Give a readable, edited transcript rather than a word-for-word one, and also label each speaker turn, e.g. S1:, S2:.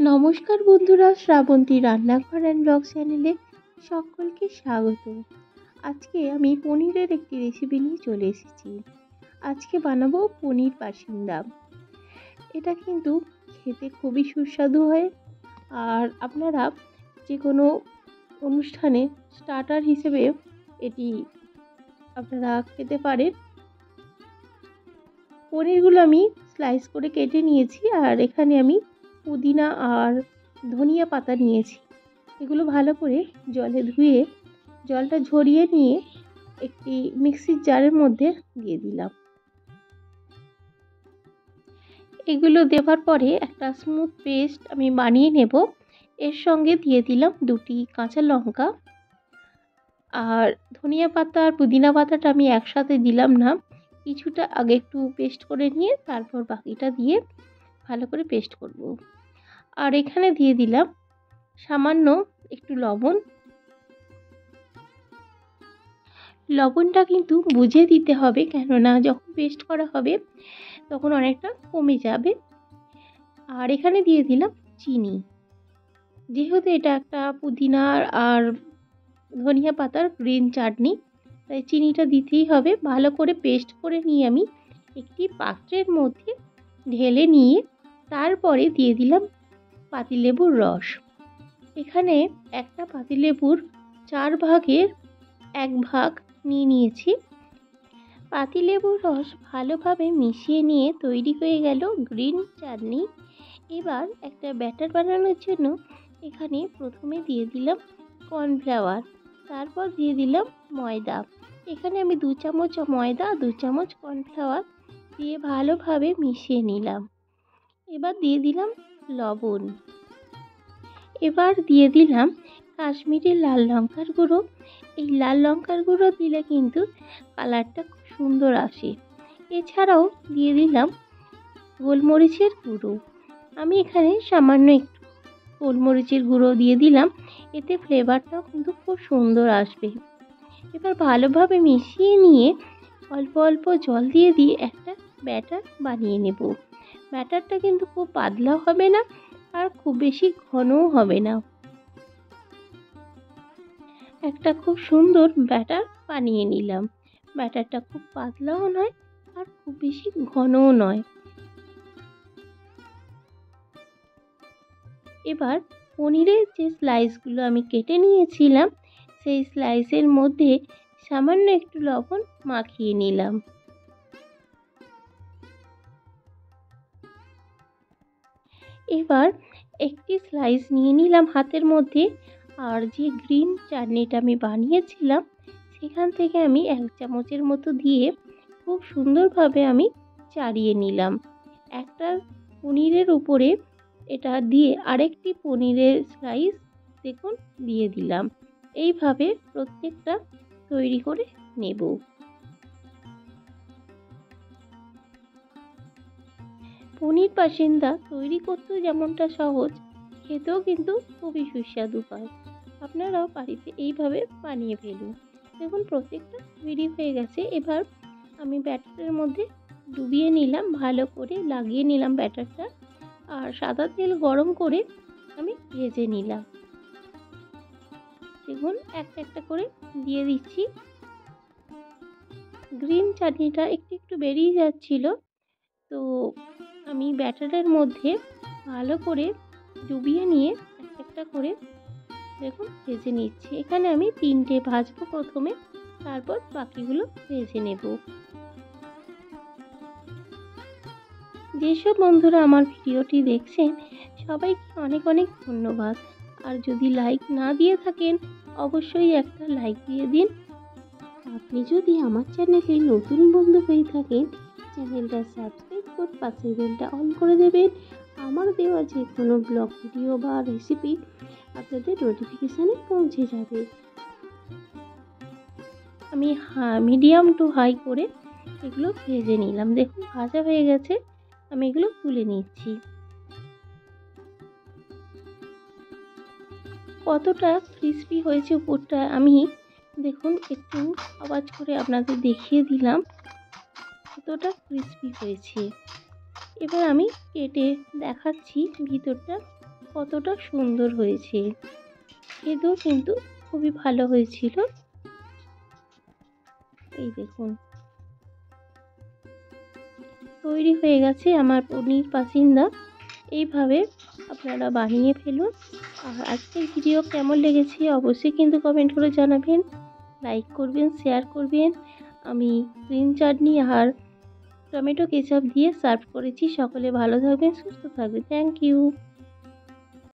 S1: নমস্কার বন্ধুরা, শ্রাবন্তী রান্নাঘর অ্যান্ড ব্লগ চ্যানেলে সকলকে স্বাগত। আজকে আমি পনিরের একটি রেসিপি নিয়ে চলে এসেছি। আজকে বানাবো পনির পাসিন্দা। এটা কিন্তু খেতে খুবই সুস্বাদু হয়, আর আপনারা যে কোনো অনুষ্ঠানে স্টার্টার হিসেবে এটি আপনারা খেতে পারেন। পনিরগুলো আমি স্লাইস করে কেটে নিয়েছি, আর এখানে আমি পুদিনা আর ধনিয়া পাতা নিয়েছি। এগুলো ভালো করে জলে ধুয়ে জলটা ঝরিয়ে নিয়ে একটি মিক্সির জারের মধ্যে দিয়ে দিলাম। এগুলো দেওয়ার পরে একটা স্মুথ পেস্ট আমি বানিয়ে নেব। এর সঙ্গে দিয়ে দিলাম 2টি কাঁচা লঙ্কা, আর ধনিয়া পাতা আর পুদিনা পাতাটা আমি একসাথে দিলাম না, কিছুটা আগে একটু পেস্ট করে নিয়ে তারপর বাকিটা দিয়ে ভালো করে পেস্ট করব। আর এখানে দিয়ে দিলাম সামান্য একটু লবণ। লবণটা কিন্তু বুঝে দিতে হবে, কেননা যখন পেস্ট করা হবে তখন অনেকটা কমে যাবে। আর এখানে দিয়ে দিলাম চিনি। যেহেতু এটা একটা পুদিনার আর ধনিয়া পাতার গ্রিন চাটনি, তাই চিনিটা দিতেই হবে। ভালো করে পেস্ট করে নিয়ে আমি একটি পাত্রের মধ্যে ঢেলে নিয়ে তারপরে দিয়ে দিলাম পাতিলেবুর রস। এখানে একটা পাতিলেবুর 4 ভাগের 1 ভাগ নিয়ে নিয়েছি। পাতিলেবুর রস ভালোভাবে মিশিয়ে নিয়ে তৈরি হয়ে গেল গ্রিন চাটনি। এবার একটা ব্যাটার বানানোর জন্য এখানে প্রথমে দিয়ে দিলাম কর্নফ্লাওয়ার, তারপর দিয়ে দিলাম ময়দা। এখানে আমি 2 চামচ ময়দা 2 চামচ কর্নফ্লাওয়ার দিয়ে ভালোভাবে মিশিয়ে নিলাম। এবার দিয়ে দিলাম লবণ। এবার দিয়ে দিলাম কাশ্মীরি লাল লঙ্কার গুঁড়ো। এই লাল লঙ্কার গুঁড়ো দিলে কিন্তু কালারটা খুব সুন্দর আসে। এছাড়াও দিয়ে দিলাম গোলমরিচের গুঁড়ো। আমি এখানে সামান্য একটু গোলমরিচের গুঁড়ো দিয়ে দিলাম, এতে ফ্লেভারটাও কিন্তু খুব সুন্দর আসবে। এবার ভালোভাবে মিশিয়ে নিয়ে অল্প অল্প জল দিয়ে একটা ব্যাটার বানিয়ে নেব। ব্যাটারটা কিন্তু খুব পাতলাও হবে না আর খুব বেশি ঘনও হবে না। একটা খুব সুন্দর ব্যাটার বানিয়ে নিলাম। ব্যাটারটা খুব পাতলাও নয় আর খুব বেশি ঘনও নয়। এবার পনিরের যে স্লাইসগুলো আমি কেটে নিয়েছিলাম সেই স্লাইসের মধ্যে সামান্য একটু লবণ মাখিয়ে নিলাম। এবার একটি স্লাইস নিয়ে নিলাম হাতের মধ্যে, আর যে গ্রিন চাটনিটা আমি বানিয়েছিলাম সেখান থেকে আমি 1 চামচের মতো দিয়ে খুব সুন্দরভাবে আমি চাড়িয়ে নিলাম। একটা পনিরের উপরে এটা দিয়ে আরেকটি পনিরের স্লাইস দেখুন দিয়ে দিলাম। এইভাবে প্রত্যেকটা তৈরি করে নেব। পনির পাসিন্দা তৈরি করতেও যেমনটা সহজ, খেতেও কিন্তু খুবই সুস্বাদু হয়। আপনারাও বাড়িতে এইভাবে বানিয়ে ফেলুন। দেখুন প্রত্যেকটা রেডি হয়ে গেছে। এবার আমি ব্যাটারের মধ্যে ডুবিয়ে নিলাম, ভালো করে লাগিয়ে নিলাম ব্যাটারটা, আর সাদা তেল গরম করে আমি ভেজে নিলাম। দেখুন একটা একটা করে দিয়ে দিচ্ছি। গ্রিন চাটনিটা একটু একটু বেরিয়ে যাচ্ছিল, তো আমি ব্যাটারের মধ্যে ভালো করে ডুবিয়ে নিয়ে একটা করে দেখুন ভেজে নিচ্ছি। এখানে আমি 3টে ভাজবো প্রথমে, তারপর বাকিগুলো ভেজে নেব। যেসব বন্ধুরা আমার ভিডিওটি দেখছেন সবাইকে অনেক অনেক ধন্যবাদ। আর যদি লাইক না দিয়ে থাকেন অবশ্যই একটা লাইক দিয়ে দিন। আপনি যদি আমার চ্যানেলে নতুন বন্ধু হয়ে থাকেন চ্যানেলটা সাবস্ক্রাইব করে পাশের বেলটা অন করে দেবেন। আমার দেওয়া যে কোনো ব্লগ ভিডিও বা রেসিপি আপনাদের নোটিফিকেশানে পৌঁছে যাবে। আমি মিডিয়াম টু হাই করে এগুলো ভেজে নিলাম। দেখুন ভাজা হয়ে গেছে, আমি এগুলো তুলে নিচ্ছি। কতটা ক্রিস্পি হয়েছে উপরটা আমি দেখুন একটু আওয়াজ করে আপনাদের দেখিয়ে দিলাম কতটা ক্রিস্পি হয়েছে। এবার আমি কেটে দেখাচ্ছি ভিতরটা কতটা সুন্দর হয়েছে। খেতেও কিন্তু খুবই ভালো হয়েছিল। এই দেখুন, তৈরি হয়ে গেছে আমার পনির পাসিন্দা। এইভাবে আপনারা বানিয়ে ফেলুন। আর আজকের ভিডিও কেমন লেগেছে অবশ্যই কিন্তু কমেন্ট করে জানাবেন। লাইক করবেন, শেয়ার করবেন। আমি গ্রিন চাটনি আর টমেটো কেচাপ দিয়ে সার্ভ করেছি। সকলে ভালো থাকবেন, সুস্থ থাকবেন। Thank you.